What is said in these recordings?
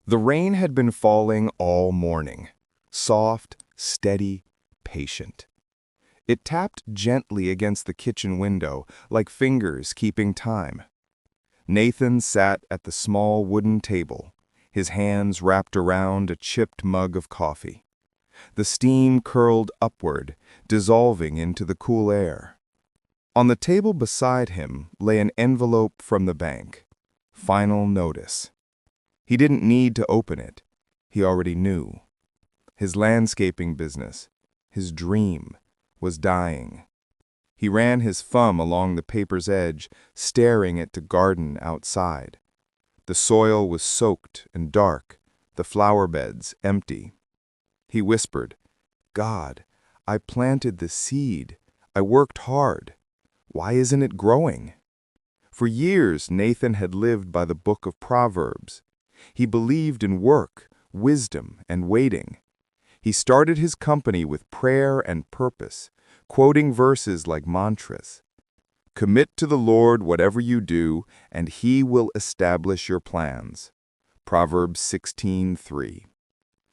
The rain had been falling all morning, soft, steady, patient. It tapped gently against the kitchen window, like fingers keeping time. Nathan sat at the small wooden table, his hands wrapped around a chipped mug of coffee. The steam curled upward, dissolving into the cool air. On the table beside him lay an envelope from the bank. Final notice. He didn't need to open it. He already knew. His landscaping business, his dream, was dying. He ran his thumb along the paper's edge, staring at the garden outside. The soil was soaked and dark, the flower beds empty. He whispered, "God, I planted the seed. I worked hard. Why isn't it growing?" For years, Nathan had lived by the book of Proverbs. He believed in work, wisdom, and waiting. He started his company with prayer and purpose, quoting verses like mantras. "Commit to the Lord whatever you do, and He will establish your plans." Proverbs 16:3.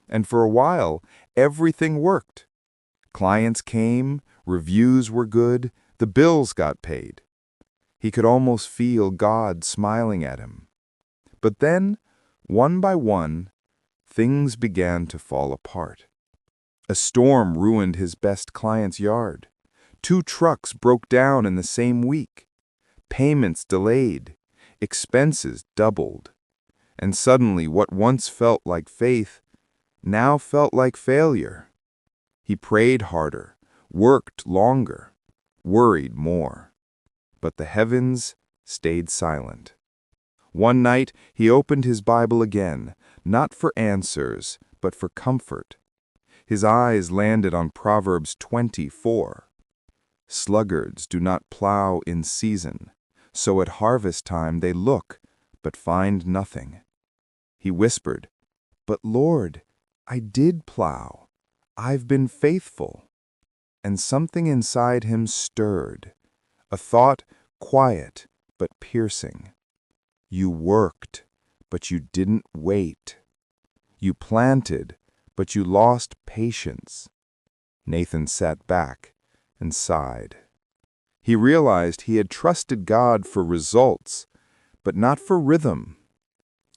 And for a while, everything worked. Clients came, reviews were good, the bills got paid. He could almost feel God smiling at him. But then, one by one, things began to fall apart. A storm ruined his best client's yard. 2 trucks broke down in the same week. Payments delayed. Expenses doubled. And suddenly what once felt like faith now felt like failure. He prayed harder, worked longer, worried more. But the heavens stayed silent. One night he opened his Bible again, not for answers, but for comfort. His eyes landed on Proverbs 24. "Sluggards do not plow in season, so at harvest time they look, but find nothing." He whispered, "But Lord, I did plow. I've been faithful." And something inside him stirred, a thought quiet but piercing. You worked, but you didn't wait. You planted, but you lost patience. Nathan sat back and sighed. He realized he had trusted God for results, but not for rhythm.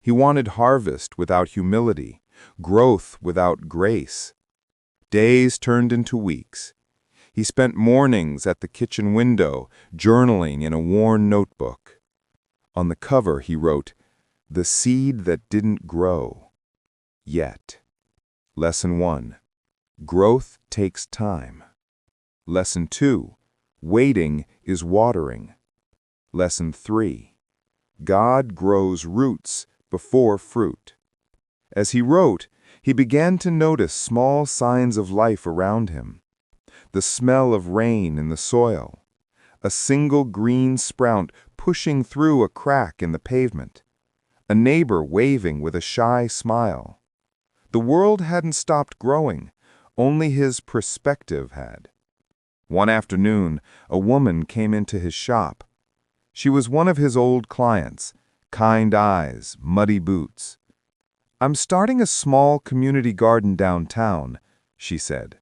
He wanted harvest without humility, growth without grace. Days turned into weeks. He spent mornings at the kitchen window, journaling in a worn notebook. On the cover he wrote, "The seed that didn't grow. Yet." Lesson 1. Growth takes time. Lesson 2. Waiting is watering. Lesson 3. God grows roots before fruit. As he wrote, he began to notice small signs of life around him. The smell of rain in the soil. A single green sprout pushing through a crack in the pavement. A neighbor waving with a shy smile. The world hadn't stopped growing, only his perspective had. One afternoon, a woman came into his shop. She was one of his old clients, kind eyes, muddy boots. "I'm starting a small community garden downtown," she said.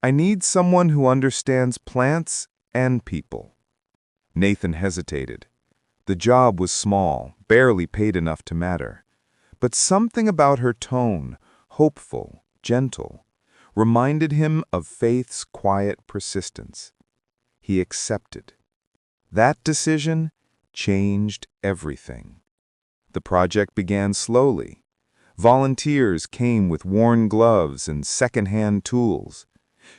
"I need someone who understands plants and people." Nathan hesitated. The job was small, barely paid enough to matter. But something about her tone, hopeful, gentle, reminded him of faith's quiet persistence. He accepted. That decision changed everything. The project began slowly. Volunteers came with worn gloves and second-hand tools.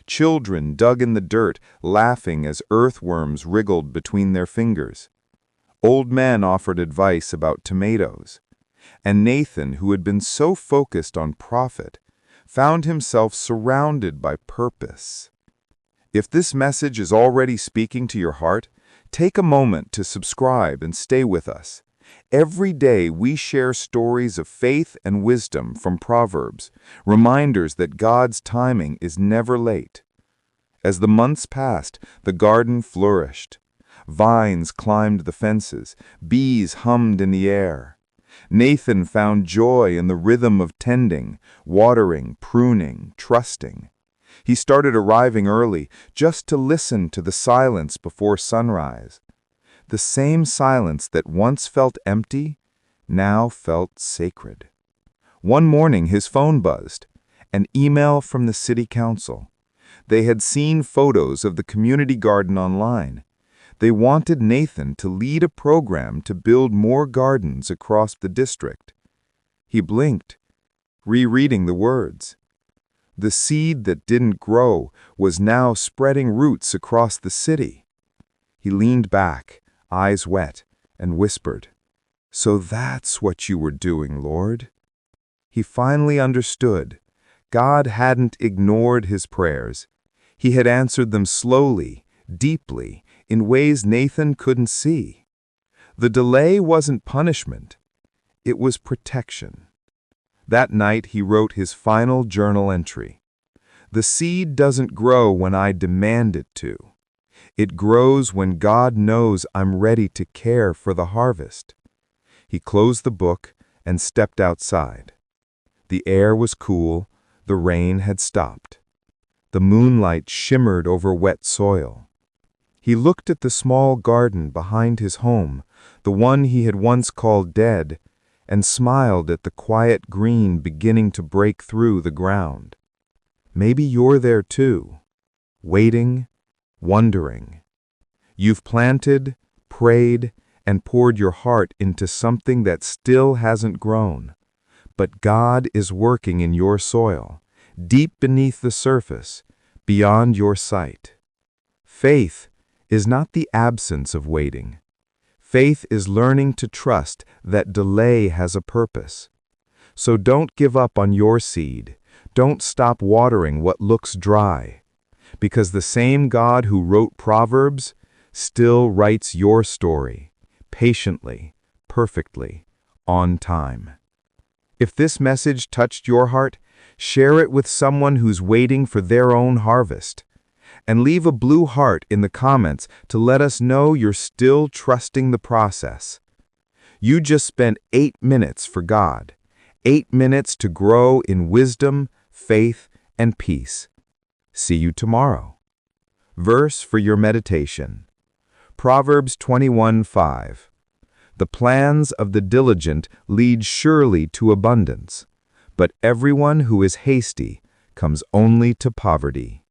Children dug in the dirt, laughing as earthworms wriggled between their fingers. Old men offered advice about tomatoes. And Nathan, who had been so focused on profit, found himself surrounded by purpose. If this message is already speaking to your heart, take a moment to subscribe and stay with us. Every day we share stories of faith and wisdom from Proverbs, reminders that God's timing is never late. As the months passed, the garden flourished. Vines climbed the fences, bees hummed in the air. Nathan found joy in the rhythm of tending, watering, pruning, trusting. He started arriving early just to listen to the silence before sunrise. The same silence that once felt empty now felt sacred. One morning his phone buzzed, an email from the city council. They had seen photos of the community garden online. They wanted Nathan to lead a program to build more gardens across the district. He blinked, rereading the words. The seed that didn't grow was now spreading roots across the city. He leaned back, eyes wet, and whispered, "So that's what you were doing, Lord?" He finally understood. God hadn't ignored his prayers. He had answered them slowly, deeply, in ways Nathan couldn't see. The delay wasn't punishment. It was protection. That night he wrote his final journal entry. The seed doesn't grow when I demand it to. It grows when God knows I'm ready to care for the harvest. He closed the book and stepped outside. The air was cool, the rain had stopped. The moonlight shimmered over wet soil. He looked at the small garden behind his home, the one he had once called dead, and smiled at the quiet green beginning to break through the ground. Maybe you're there too, waiting, wondering. You've planted, prayed, and poured your heart into something that still hasn't grown. But God is working in your soil, deep beneath the surface, beyond your sight. Faith is not the absence of waiting. Faith is learning to trust that delay has a purpose. So don't give up on your seed. Don't stop watering what looks dry. Because the same God who wrote Proverbs still writes your story, patiently, perfectly, on time. If this message touched your heart, share it with someone who's waiting for their own harvest. And leave a blue heart in the comments to let us know you're still trusting the process. You just spent 8 minutes for God, 8 minutes to grow in wisdom, faith, and peace. See you tomorrow. Verse for your meditation. Proverbs 21:5. The plans of the diligent lead surely to abundance, but everyone who is hasty comes only to poverty.